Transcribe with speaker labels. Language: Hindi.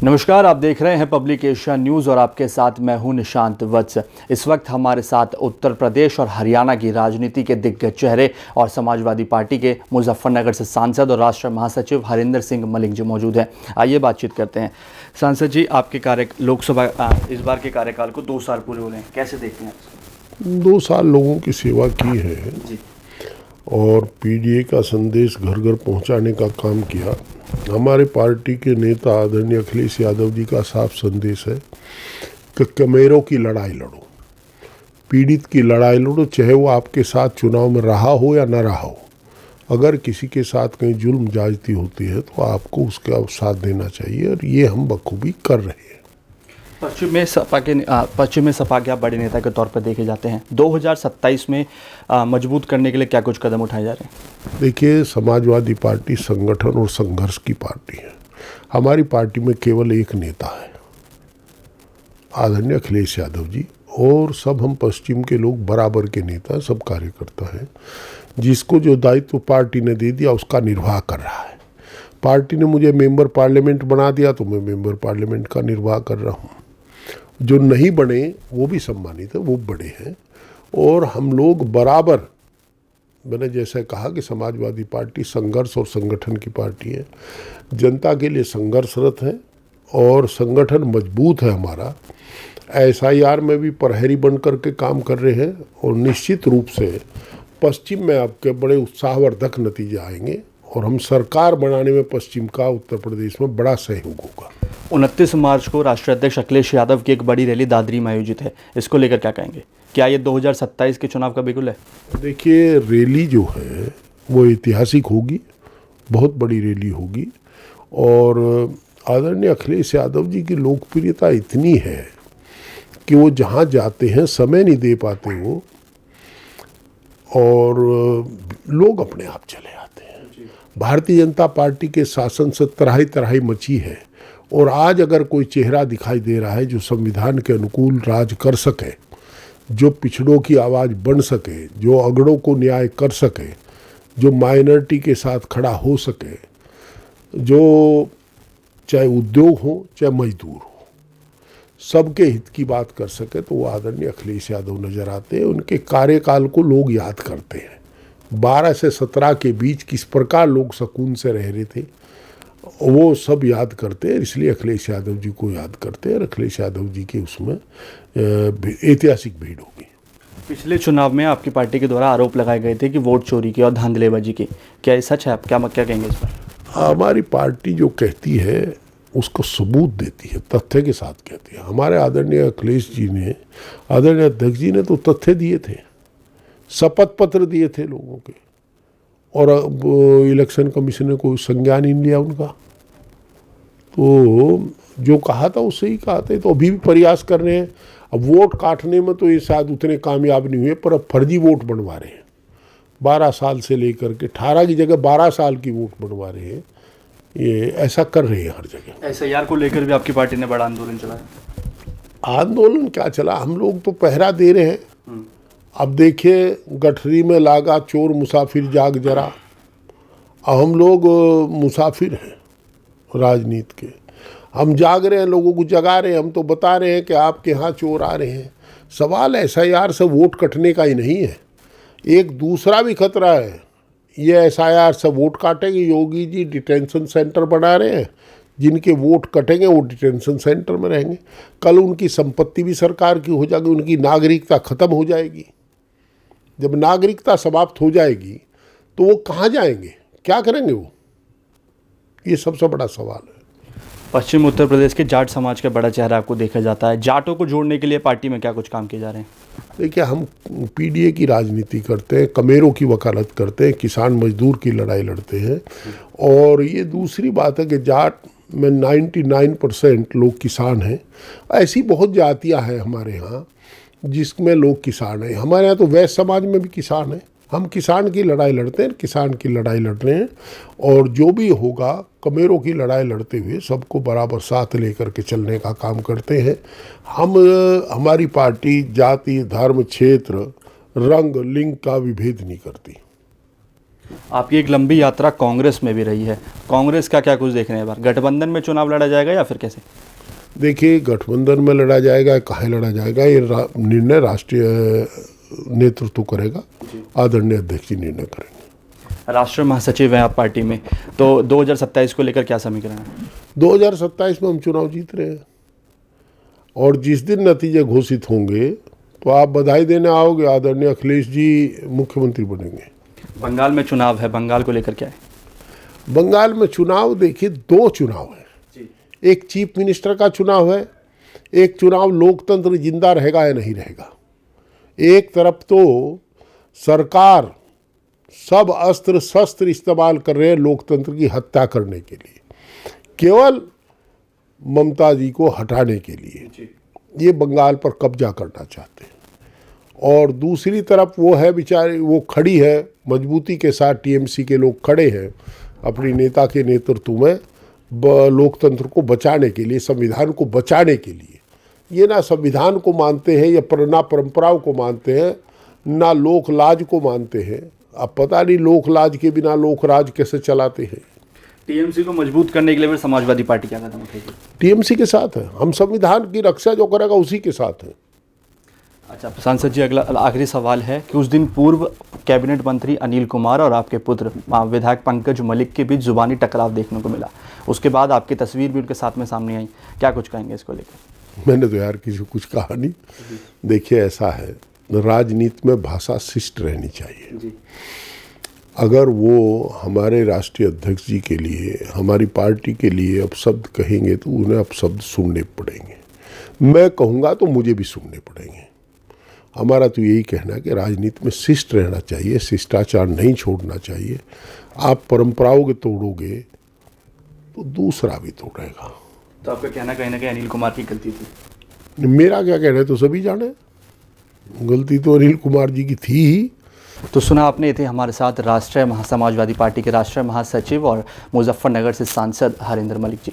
Speaker 1: नमस्कार, आप देख रहे हैं पब्लिक एशिया न्यूज़ और आपके साथ मैं हूं निशांत वत्स। इस वक्त हमारे साथ उत्तर प्रदेश और हरियाणा की राजनीति के दिग्गज चेहरे और समाजवादी पार्टी के मुजफ्फरनगर से सांसद और राष्ट्रीय महासचिव हरिंदर सिंह मलिक जी मौजूद हैं। आइए बातचीत करते हैं। सांसद जी, आपके लोकसभा इस बार के कार्यकाल को 2 साल पूरे हो रहे हैं, कैसे देखते हैं आप?
Speaker 2: 2 साल लोगों की सेवा की है
Speaker 1: जी।
Speaker 2: और पीडीए का संदेश घर घर पहुंचाने का काम किया। हमारे पार्टी के नेता आदरणीय अखिलेश यादव जी का साफ संदेश है कि कमेरों की लड़ाई लड़ो, पीड़ित की लड़ाई लड़ो, चाहे वो आपके साथ चुनाव में रहा हो या न रहा हो। अगर किसी के साथ कहीं जुल्म ज्यादती होती है तो आपको उसका साथ देना चाहिए और ये हम बखूबी कर रहे हैं।
Speaker 1: पश्चिम में सपा के आप बड़े नेता के तौर पर देखे जाते हैं। 2027 में मजबूत करने के लिए क्या कुछ कदम उठाए जा रहे हैं?
Speaker 2: देखिए, समाजवादी पार्टी संगठन और संघर्ष की पार्टी है। हमारी पार्टी में केवल एक नेता है, आदरणीय अखिलेश यादव जी, और सब हम पश्चिम के लोग बराबर के नेता, सब कार्यकर्ता हैं। जिसको जो दायित्व पार्टी ने दे दिया उसका निर्वाह कर रहा है। पार्टी ने मुझे मेंबर पार्लियामेंट बना दिया तो मैं मेंबर पार्लियामेंट का निर्वाह कर रहा हूँ। जो नहीं बने वो भी सम्मानित है, वो बड़े हैं। और हम लोग बराबर, मैंने जैसे कहा कि समाजवादी पार्टी संघर्ष और संगठन की पार्टी है, जनता के लिए संघर्षरत है और संगठन मजबूत है हमारा। SIR में भी प्रहरी बन करके काम कर रहे हैं और निश्चित रूप से पश्चिम में आपके बड़े उत्साहवर्धक नतीजे आएंगे और हम सरकार बनाने में पश्चिम का उत्तर प्रदेश में बड़ा सहयोग होगा।
Speaker 1: 29 मार्च को राष्ट्रीय अध्यक्ष अखिलेश यादव की एक बड़ी रैली दादरी में आयोजित है, इसको लेकर क्या कहेंगे? क्या ये 2027 के चुनाव का बिगुल है?
Speaker 2: देखिए, रैली जो है वो ऐतिहासिक होगी, बहुत बड़ी रैली होगी। और आदरणीय अखिलेश यादव जी की लोकप्रियता इतनी है कि वो जहाँ जाते हैं समय नहीं दे पाते वो, और लोग अपने आप चले आते हैं। भारतीय जनता पार्टी के शासन से तराही तराही मची है और आज अगर कोई चेहरा दिखाई दे रहा है जो संविधान के अनुकूल राज कर सके, जो पिछड़ों की आवाज़ बन सके, जो अगड़ों को न्याय कर सके, जो माइनॉरिटी के साथ खड़ा हो सके, जो चाहे उद्योग हो चाहे मजदूर हो, सबके हित की बात कर सके, तो वो आदरणीय अखिलेश यादव नजर आते हैं। उनके कार्यकाल को लोग याद करते हैं। 12 से 17 के बीच किस प्रकार लोग सुकून से रह रहे थे वो सब याद करते हैं, इसलिए अखिलेश यादव जी को याद करते हैं। अखिलेश यादव जी के उसमें ऐतिहासिक भीड़ होगी।
Speaker 1: पिछले चुनाव में आपकी पार्टी के द्वारा आरोप लगाए गए थे कि वोट चोरी की और धांधलेबाजी की, क्या ये सच है? आप क्या कहेंगे इस पर?
Speaker 2: हमारी पार्टी जो कहती है उसको सबूत देती है, तथ्य के साथ कहती है। हमारे आदरणीय अखिलेश जी ने, आदरणीय अध्यक्ष जी ने तो तथ्य दिए थे, शपथ पत्र दिए थे लोगों के, और अब इलेक्शन कमीशन ने कोई संज्ञान नहीं लिया उनका। तो जो कहा था उससे ही कहा था। तो अभी भी प्रयास कर रहे हैं। अब वोट काटने में तो ये शायद उतने कामयाब नहीं हुए, पर अब फर्जी वोट बनवा रहे हैं। 12 साल से लेकर के 18 की जगह 12 साल की वोट बनवा रहे हैं। ये ऐसा कर रहे हैं हर जगह।
Speaker 1: SIR को लेकर भी आपकी पार्टी ने बड़ा आंदोलन चलाया।
Speaker 2: आंदोलन क्या चला, हम लोग तो पहरा दे रहे हैं। अब देखिए, गठरी में लागा चोर मुसाफिर जाग जरा। अब हम लोग मुसाफिर हैं राजनीति के, हम जाग रहे हैं, लोगों को जगा रहे हैं। हम तो बता रहे हैं कि आपके यहाँ चोर आ रहे हैं। सवाल SIR से वोट कटने का ही नहीं है, एक दूसरा भी खतरा है। ये SIR से वोट काटेंगे, योगी जी डिटेंशन सेंटर बना रहे हैं, जिनके वोट कटेंगे वो डिटेंशन सेंटर में रहेंगे। कल उनकी संपत्ति भी सरकार की हो जाएगी, उनकी नागरिकता खत्म हो जाएगी। जब नागरिकता समाप्त हो जाएगी तो वो कहाँ जाएंगे, क्या करेंगे वो? ये सबसे बड़ा सवाल है।
Speaker 1: पश्चिम उत्तर प्रदेश के जाट समाज का बड़ा चेहरा आपको देखा जाता है। जाटों को जोड़ने के लिए पार्टी में क्या कुछ काम किए जा रहे हैं?
Speaker 2: देखिए, हम पीडीए की राजनीति करते हैं, कमेरों की वकालत करते हैं, किसान मजदूर की लड़ाई लड़ते हैं। और ये दूसरी बात है कि जाट में 99% लोग किसान हैं। ऐसी बहुत जातियाँ हैं हमारे यहाँ जिसमें लोग किसान हैं। हमारे यहाँ तो वैश्य समाज में भी किसान हैं। हम किसान की लड़ाई लड़ते हैं, किसान की लड़ाई लड़ रहे हैं। और जो भी होगा, कमेरों की लड़ाई लड़ते हुए सबको बराबर साथ लेकर के चलने का काम करते हैं। हमारी पार्टी जाति, धर्म, क्षेत्र, रंग, लिंग का विभेद नहीं करती।
Speaker 1: आपकी एक लंबी यात्रा कांग्रेस में भी रही है, कांग्रेस का क्या कुछ देखने हैं बार? गठबंधन में चुनाव लड़ा जाएगा या फिर कैसे?
Speaker 2: देखिए, गठबंधन में लड़ा जाएगा, काहे लड़ा जाएगा, ये निर्णय राष्ट्रीय नेतृत्व करेगा, आदरणीय अध्यक्ष जी निर्णय करेंगे।
Speaker 1: राष्ट्रीय महासचिव हैं आप पार्टी में, तो 2027 को लेकर क्या समीकरण है?
Speaker 2: 2027 में हम चुनाव जीत रहे हैं और जिस दिन नतीजे घोषित होंगे तो आप बधाई देने आओगे, आदरणीय अखिलेश जी मुख्यमंत्री बनेंगे।
Speaker 1: बंगाल में चुनाव है, बंगाल को लेकर क्या है?
Speaker 2: बंगाल में चुनाव, देखिए 2 चुनाव है, एक चीफ मिनिस्टर का चुनाव है, एक चुनाव लोकतंत्र जिंदा रहेगा या नहीं रहेगा। एक तरफ तो सरकार सब अस्त्र शस्त्र इस्तेमाल कर रहे हैं लोकतंत्र की हत्या करने के लिए, केवल ममता जी को हटाने के लिए ये बंगाल पर कब्जा करना चाहते हैं। और दूसरी तरफ वो है बेचारे, वो खड़ी है मजबूती के साथ, टीएमसी के लोग खड़े हैं अपनी नेता के नेतृत्व में लोकतंत्र को बचाने के लिए, संविधान को बचाने के लिए। ये ना संविधान को मानते हैं या ना परंपराओं को मानते हैं, ना लोक लाज को मानते हैं। अब पता नहीं लोक लाज के बिना लोक राज कैसे चलाते हैं।
Speaker 1: टीएमसी को मजबूत करने के लिए फिर समाजवादी पार्टी क्या कदम उठेगी?
Speaker 2: टीएमसी के साथ है, हम संविधान की रक्षा जो करेगा उसी के साथ हैं।
Speaker 1: अच्छा सांसद जी, अगला आखिरी सवाल है कि उस दिन पूर्व कैबिनेट मंत्री अनिल कुमार और आपके पुत्र विधायक पंकज मलिक के बीच जुबानी टकराव देखने को मिला, उसके बाद आपकी तस्वीर भी उनके साथ में सामने आई, क्या कुछ कहेंगे इसको लेकर?
Speaker 2: मैंने तो यार किसी को कुछ कहा नहीं। देखिए ऐसा है, राजनीति में भाषा शिष्ट रहनी चाहिए
Speaker 1: जी।
Speaker 2: अगर वो हमारे राष्ट्रीय अध्यक्ष जी के लिए, हमारी पार्टी के लिए अपशब्द कहेंगे तो उन्हें अपशब्द सुनने पड़ेंगे, मैं कहूँगा तो मुझे भी सुनने पड़ेंगे। हमारा तो यही कहना है कि राजनीति में शिष्ट रहना चाहिए, शिष्टाचार नहीं छोड़ना चाहिए। आप परंपराओं के तोड़ोगे तो दूसरा भी तोड़ेगा।
Speaker 1: तो आपका कहना कहीं ना कहीं अनिल कुमार की गलती थी?
Speaker 2: मेरा क्या कहना है, तो सभी जाने, गलती तो अनिल कुमार जी की थी ही।
Speaker 1: तो सुना आपने, थे हमारे साथ राष्ट्रीय समाजवादी पार्टी के राष्ट्रीय महासचिव और मुजफ्फरनगर से सांसद हरेंद्र मलिक जी।